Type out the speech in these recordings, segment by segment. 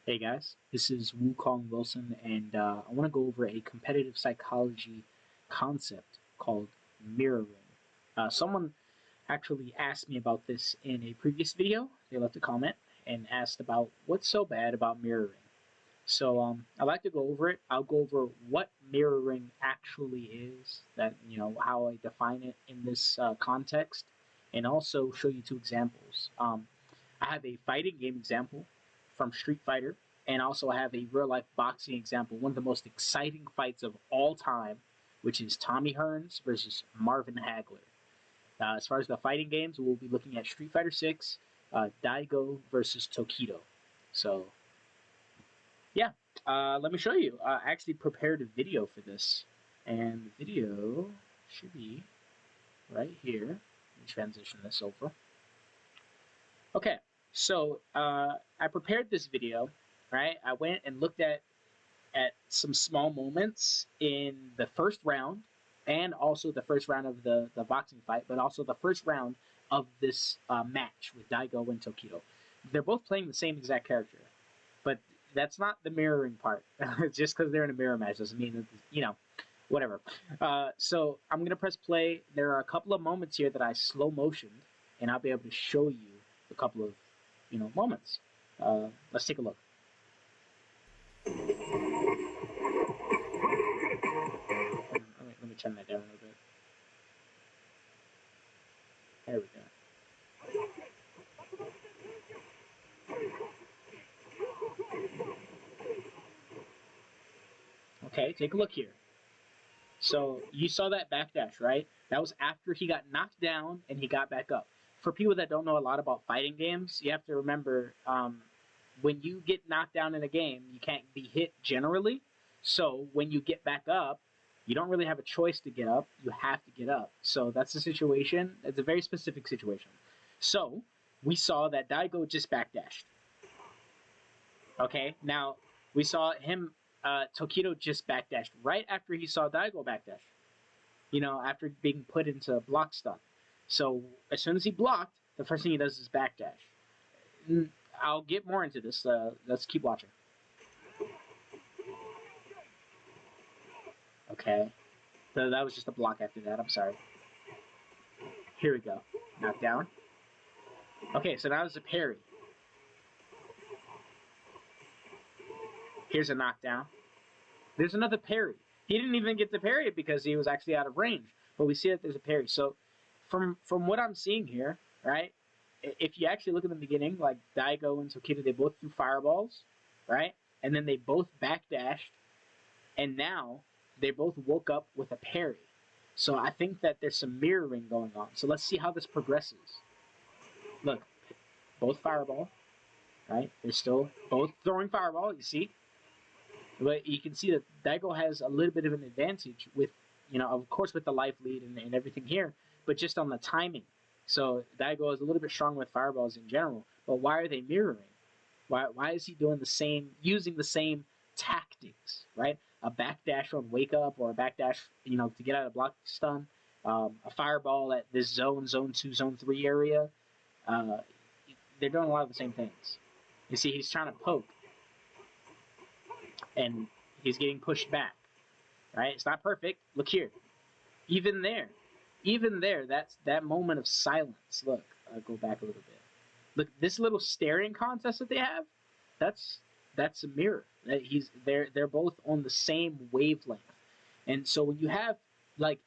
Hey guys, this is Wukong Wilson, and I want to go over a competitive psychology concept called mirroring. Someone actually asked me about this in a previous video. They left a comment and asked about what's so bad about mirroring. So I'd like to go over it. I'll go over what mirroring actually is, that how I define it in this context, and also show you two examples. I have a fighting game example from Street Fighter, and also have a real life boxing example, one of the most exciting fights of all time, which is Tommy Hearns versus Marvin Hagler. As far as the fighting games, we'll be looking at Street Fighter 6, Daigo versus Tokido. So yeah, let me show you. I actually prepared a video for this, and the video should be right here. Let me transition this over. Okay, so I prepared this video, right? I went and looked at some small moments in the first round, and also the first round of the boxing fight, but also the first round of this match with Daigo and Tokido. They're both playing the same exact character, but that's not the mirroring part. Just because they're in a mirror match doesn't mean that, whatever. So I'm going to press play. There are a couple of moments here that I slow motioned, and I'll be able to show you a couple of, moments. Let's take a look. Let me turn that down a little bit. There we go. Okay, take a look here. So you saw that backdash, right? That was after he got knocked down and he got back up. For people that don't know a lot about fighting games, you have to remember when you get knocked down in a game, you can't be hit generally. So when you get back up, you don't really have a choice to get up. You have to get up. So that's the situation. It's a very specific situation. So we saw that Daigo just backdashed. Okay, now we saw him, Tokido just backdashed right after he saw Daigo backdash. After being put into block stun. So as soon as he blocked, the first thing he does is backdash. I'll get more into this. Let's keep watching. Okay. So that was just a block after that. I'm sorry. Here we go. Knockdown. Okay, so now there's a parry. Here's a knockdown. There's another parry. He didn't even get the parry because he was actually out of range. But we see that there's a parry. So from what I'm seeing here, right? If you actually look at the beginning, like Daigo and Tokido, they both threw fireballs, right? And then they both backdashed, and now they both woke up with a parry. So I think that there's some mirroring going on. So let's see how this progresses. Look, both fireball, right? They're still both throwing fireball, you see? But you can see that Daigo has a little bit of an advantage with, of course with the life lead and everything here, but just on the timing. So Daigo is a little bit strong with fireballs in general, but why are they mirroring? Why is he doing using the same tactics, right? A backdash on wake up, or a backdash, to get out of block stun, a fireball at this zone 2, zone 3 area. They're doing a lot of the same things. You see, he's trying to poke, and he's getting pushed back, right? It's not perfect. Look here. Even there, that's that moment of silence. Look, I'll go back a little bit. Look, this little staring contest that they have, that's a mirror. They're both on the same wavelength. And so when you have like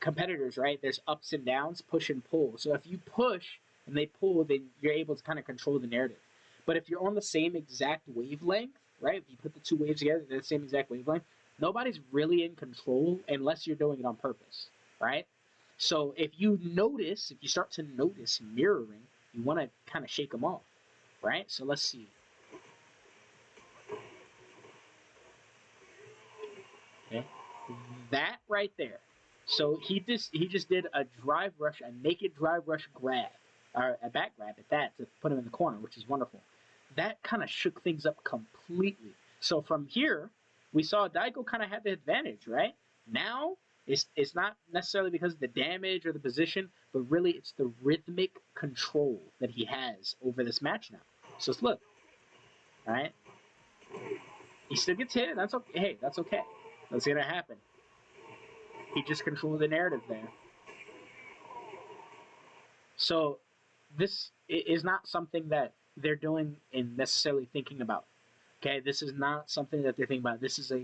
competitors, right, there's ups and downs, push and pull. So if you push and they pull, then you're able to kind of control the narrative. But if you're on the same exact wavelength, right, if you put the two waves together, they're the same exact wavelength, nobody's really in control unless you're doing it on purpose, right? So if you start to notice mirroring, you want to kind of shake them off, right? So let's see. Okay, that right there. So he just did a drive rush, a naked drive rush grab, or a back grab at that, to put him in the corner, which is wonderful. That kind of shook things up completely. So from here, we saw Daigo kind of had the advantage, right? Now it's not necessarily because of the damage or the position, but really it's the rhythmic control that he has over this match now. So let's look, all right? still gets hit. That's okay. Hey, that's okay. That's gonna happen. He just controlled the narrative there. So this is not something that they're doing and necessarily thinking about. Okay, this is not something that they're thinking about. This is a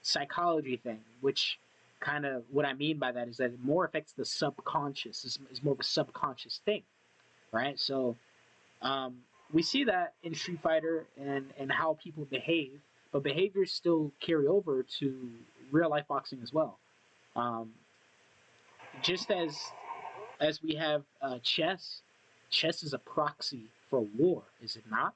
psychology thing, which kind of what I mean by that is that it more affects the subconscious. Is more of a subconscious thing, right? So we see that in Street Fighter and how people behave, but behaviors still carry over to real life boxing as well. Um, just as we have chess, chess is a proxy for war, is it not?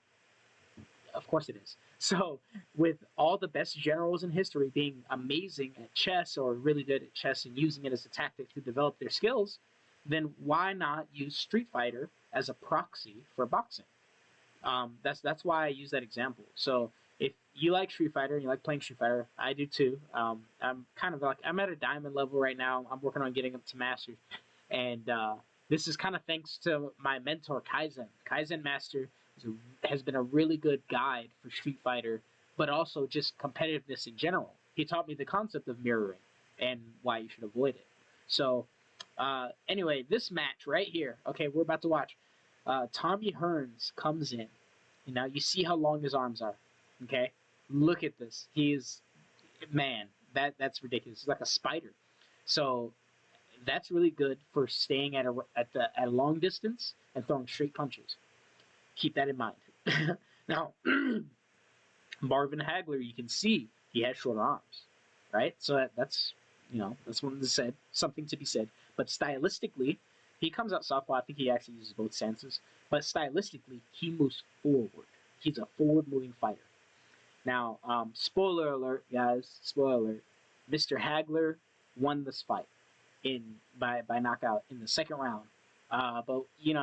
Of course it is. So, with all the best generals in history being amazing at chess or really good at chess and using it as a tactic to develop their skills, then why not use Street Fighter as a proxy for boxing? That's why I use that example. So, if you like Street Fighter and you like playing Street Fighter, I do too. I'm kind of like I'm at a diamond level right now. I'm working on getting up to master, and this is kind of thanks to my mentor Kaizen. Kaizen Master has been a really good guide for Street Fighter, but also just competitiveness in general. He taught me the concept of mirroring and why you should avoid it. So, anyway, this match right here. Okay, we're about to watch. Tommy Hearns comes in. And now you see how long his arms are. Okay, look at this. He's man. That's ridiculous. He's like a spider. So that's really good for staying at a long distance and throwing straight punches. Keep that in mind. Now, Marvin Hagler, you can see he has short arms, right? So that's that's something to be said. But stylistically, he comes out southpaw. I think he actually uses both stances. But stylistically, he moves forward. He's a forward-moving fighter. Now, spoiler alert, guys. Spoiler alert. Mr. Hagler won this fight by knockout in the second round. But you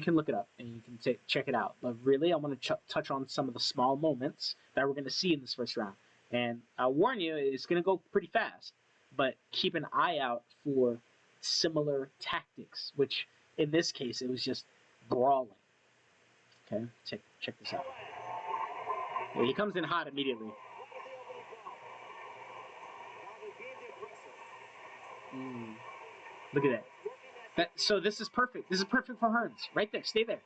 can look it up and you can check it out. But really, I want to touch on some of the small moments that we're going to see in this first round. And I'll warn you, it's going to go pretty fast. But keep an eye out for similar tactics, which in this case, it was just brawling. Okay, check this out. Yeah, he comes in hot immediately. Look at that. So this is perfect. This is perfect for Hearns. Right there. Stay there.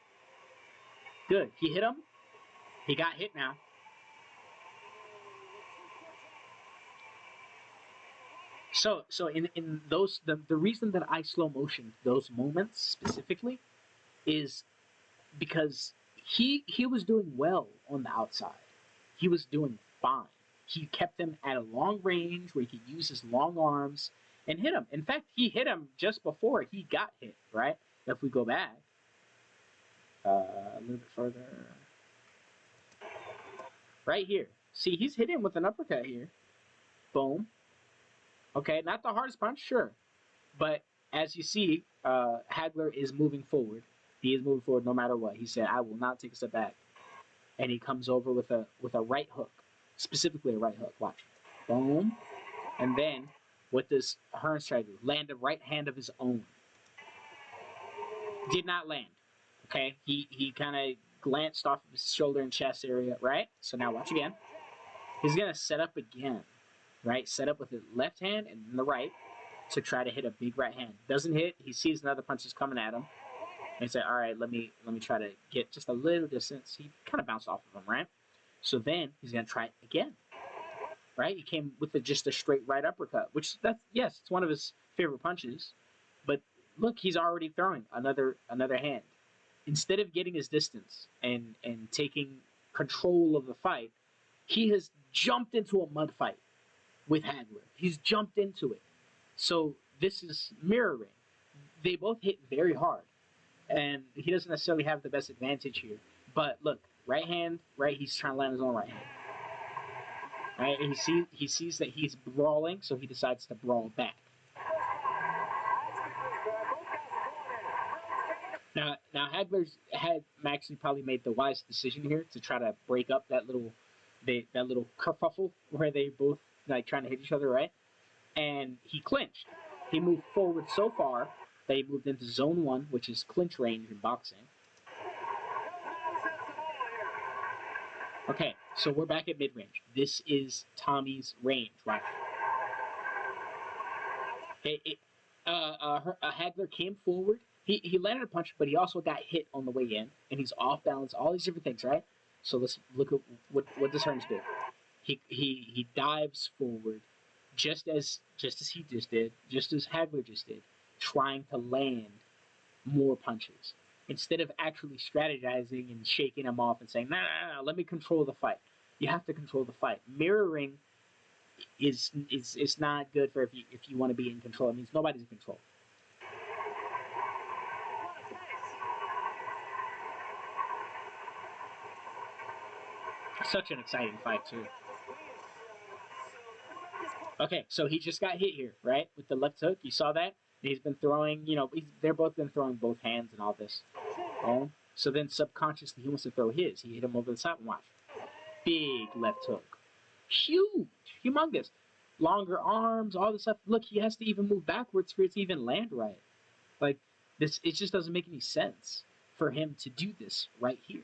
Good. He hit him. He got hit now. So in those the reason that I slow motion those moments specifically is because he was doing well on the outside. He was doing fine. He kept him at a long range where he could use his long arms and hit him. In fact, he hit him just before he got hit, right? If we go back a little bit further. Right here. See, he's hit him with an uppercut here. Boom. Okay, not the hardest punch, sure. But as you see, Hagler is moving forward. He is moving forward no matter what. He said, I will not take a step back. And he comes over with a right hook. Specifically a right hook. Watch. Boom. And then, what does Hearns try to do? Land a right hand of his own. Did not land. Okay? He kind of glanced off of his shoulder and chest area, right? So now watch again. He's going to set up again. Right? Set up with his left hand and then the right to try to hit a big right hand. Doesn't hit. He sees another punch is coming at him. And he said, all right, let me try to get just a little distance. He kind of bounced off of him, right? So then he's going to try it again. Right? He came with just a straight right uppercut, which it's one of his favorite punches. But look, he's already throwing another hand. Instead of getting his distance and taking control of the fight, he has jumped into a mud fight with Hagler. He's jumped into it. So this is mirroring. They both hit very hard. And he doesn't necessarily have the best advantage here. But look, right hand, right, he's trying to land his own right hand. Right, and he sees that he's brawling, so he decides to brawl back. Now Hagler's had actually probably made the wise decision here to try to break up that little kerfuffle where they both like trying to hit each other, right? And he clinched. He moved forward so far that he moved into zone 1, which is clinch range in boxing. Okay, so we're back at mid-range. This is Tommy's range, right? Hagler came forward. He landed a punch, but he also got hit on the way in, and he's off balance. All these different things, right? So let's look at what does Hearns do. He dives forward, just as he just did, just as Hagler just did, trying to land more punches instead of actually strategizing and shaking him off and saying, nah, let me control the fight. You have to control the fight. Mirroring is not good for if you want to be in control. It means nobody's in control. Such an exciting fight too. Okay, so he just got hit here, right, with the left hook. You saw that. He's been throwing. They're both been throwing both hands and all this. Oh, so then subconsciously he wants to throw his. He hit him over the top and watch. Big left hook, huge, humongous, longer arms, all this stuff. Look, he has to even move backwards for it to even land right. Like this, it just doesn't make any sense for him to do this right here,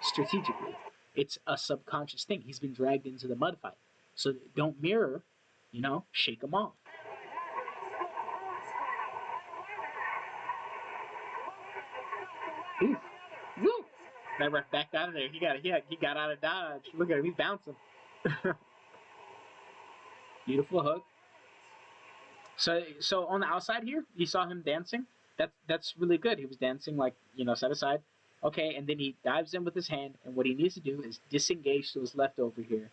strategically. It's a subconscious thing. He's been dragged into the mud fight, so don't mirror. Shake him off. Ooh, woo! That ref backed out of there. He got out of dodge. Look at him, he's bouncing. Beautiful hook. So on the outside here, you saw him dancing. That's really good. He was dancing like side to side. Okay, and then he dives in with his hand, and what he needs to do is disengage to his left over here.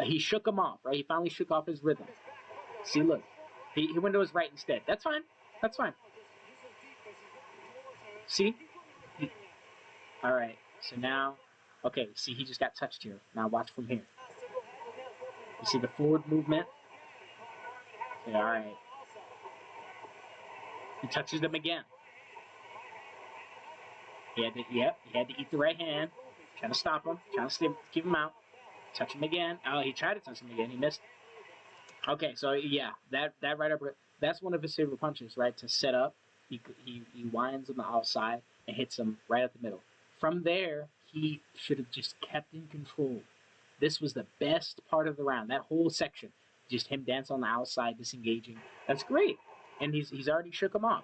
He shook him off, right? He finally shook off his rhythm. See, look, he went to his right instead. That's fine. That's fine. See? All right. So now, okay. See, he just got touched here. Now watch from here. You see the forward movement? Yeah, all right. He touches them again. He had to eat the right hand. Trying to stop him. Trying to keep him out. Touch him again. Oh, he tried to touch him again. He missed. Okay, so yeah, that right upper, that's one of his favorite punches, right? To set up. He winds on the outside and hits him right at the middle. From there, he should have just kept in control. This was the best part of the round. That whole section, just him dance on the outside, disengaging. That's great, and he's already shook him off.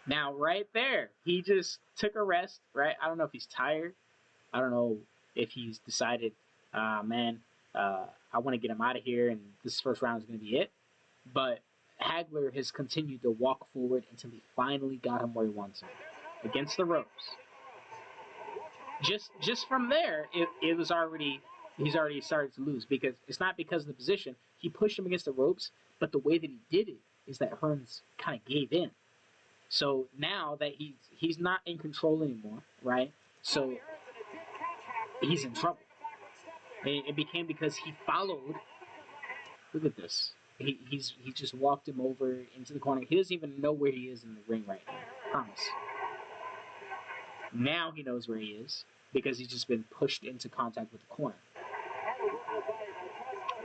Now, right there, he just took a rest, right? I don't know if he's tired. I don't know if he's decided, man, I want to get him out of here, and this first round is going to be it. But Hagler has continued to walk forward until he finally got him where he wants him, against the ropes. Just from there, it was already he's already started to lose because it's not because of the position. He pushed him against the ropes, but the way that he did it is that Hearns kind of gave in. So now that he's not in control anymore, right? So he's in trouble. It became because he followed. Look at this. He just walked him over into the corner. He doesn't even know where he is in the ring right now. I promise. Now he knows where he is because he's just been pushed into contact with the corner.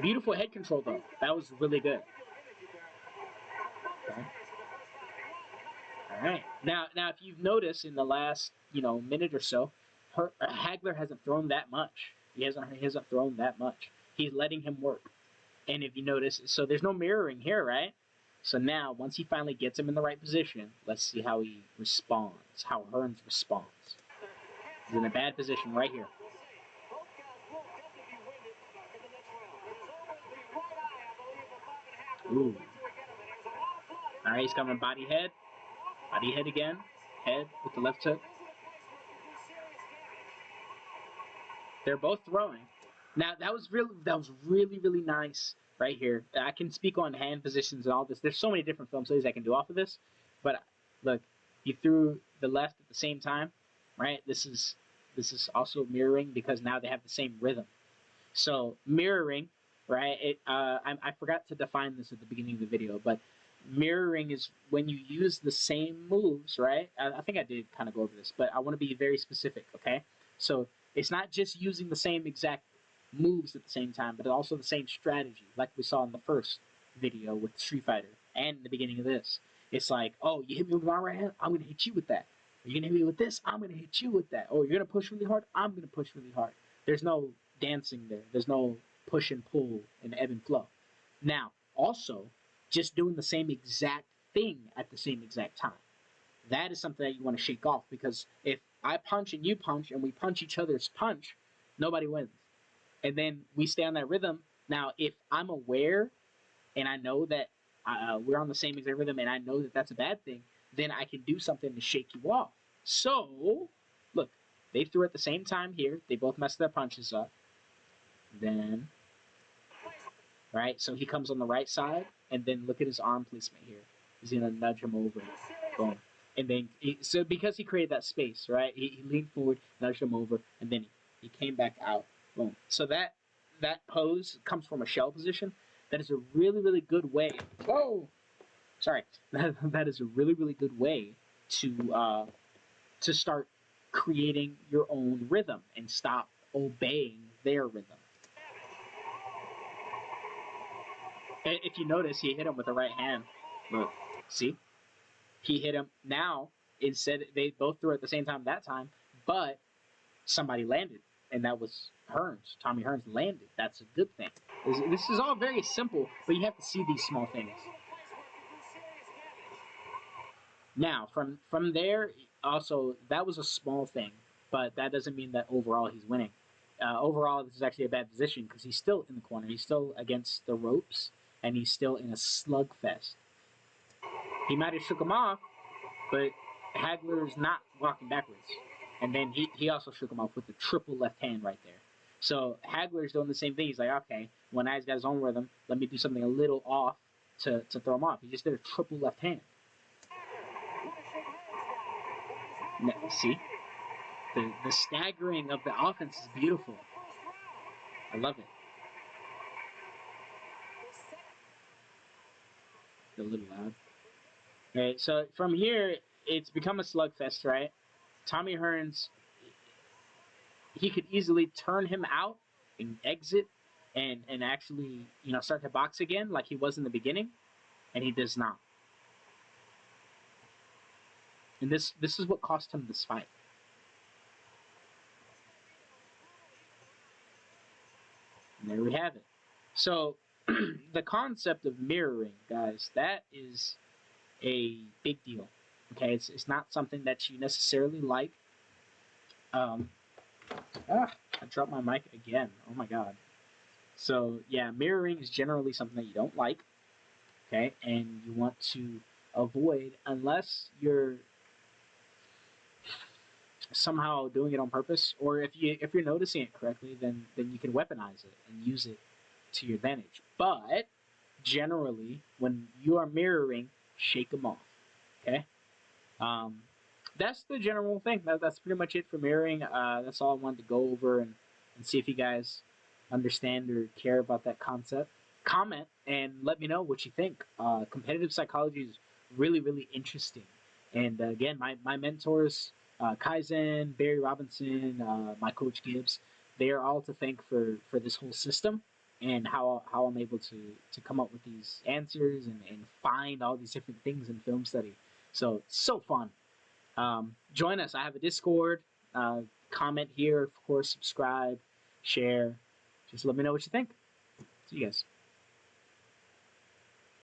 Beautiful head control though. That was really good. Okay. All right. Now if you've noticed in the last minute or so, Hagler hasn't thrown that much. He hasn't thrown that much. He's letting him work. And if you notice, so there's no mirroring here, right? So now, once he finally gets him in the right position, let's see how he responds, how Hearns responds. He's in a bad position right here. Ooh. All right, he's coming body head again, head with the left hook. They're both throwing. Now that was really nice right here. I can speak on hand positions and all this. There's so many different film studies I can do off of this, but look, you threw the left at the same time, right? This is also mirroring because now they have the same rhythm. So mirroring, right? I forgot to define this at the beginning of the video, but mirroring is when you use the same moves, right? I think I did kind of go over this, but I want to be very specific, okay? So it's not just using the same exact moves at the same time, but also the same strategy, like we saw in the first video with Street Fighter and in the beginning of this. It's like, oh, you hit me with my right hand, I'm going to hit you with that. You're gonna hit me with this, I'm gonna hit you with that. Oh, you're gonna push really hard, I'm gonna push really hard. There's no dancing there. There's no push and pull and ebb and flow. Now, also, just doing the same exact thing at the same exact time. That is something that you want to shake off, because if I punch and you punch and we punch each other's punch, nobody wins. And then we stay on that rhythm. Now, if I'm aware and I know that we're on the same exact rhythm and I know that that's a bad thing, then I can do something to shake you off. So, look, they threw at the same time here. They both messed their punches up. Then, right, so he comes on the right side, and then look at his arm placement here. He's going to nudge him over. Boom. And then, so because he created that space, right, he leaned forward, nudged him over, and then he came back out. Boom. So that pose comes from a shell position. That is a really, really good way. Whoa! Sorry. That is a really, really good way to start creating your own rhythm and stop obeying their rhythm. And if you notice, he hit him with the right hand. Look, see? He hit him. Now, instead, they both threw at the same time that time, but somebody landed, and that was Hearns. Tommy Hearns landed. That's a good thing. This is all very simple, but you have to see these small things. Now, from there, also, that was a small thing, but that doesn't mean that overall he's winning. Overall, this is actually a bad position because he's still in the corner. He's still against the ropes, and he's still in a slugfest. He might have shook him off, but Hagler's not walking backwards. And then he also shook him off with the triple left hand right there. So Hagler's doing the same thing. He's like, okay, when I's got his own rhythm, let me do something a little off to throw him off. He just did a triple left hand. Now, see? The staggering of the offense is beautiful. I love it. A little loud. All right, so from here, it's become a slugfest, right? Tommy Hearns, he could easily turn him out and exit and actually, start to box again like he was in the beginning, and he does not. And this is what cost him this fight. And there we have it. So the concept of mirroring, guys, that is a big deal. Okay, it's not something that you necessarily like. I dropped my mic again. Oh my god. So yeah, mirroring is generally something that you don't like. Okay, and you want to avoid unless you're somehow doing it on purpose, or if you're noticing it correctly, then you can weaponize it and use it to your advantage. But generally, when you are mirroring, shake them off. Okay. That's the general thing. That's pretty much it for mirroring. That's all I wanted to go over and see if you guys understand or care about that concept. Comment and let me know what you think. Competitive psychology is really, really interesting. And again, my mentors, Kaizen, Barry Robinson, my coach Gibbs, they are all to thank for this whole system and how I'm able to come up with these answers and find all these different things in film study. So it's so fun. Join us. I have a Discord. Comment here, of course, subscribe, share. Just let me know what you think. See you guys.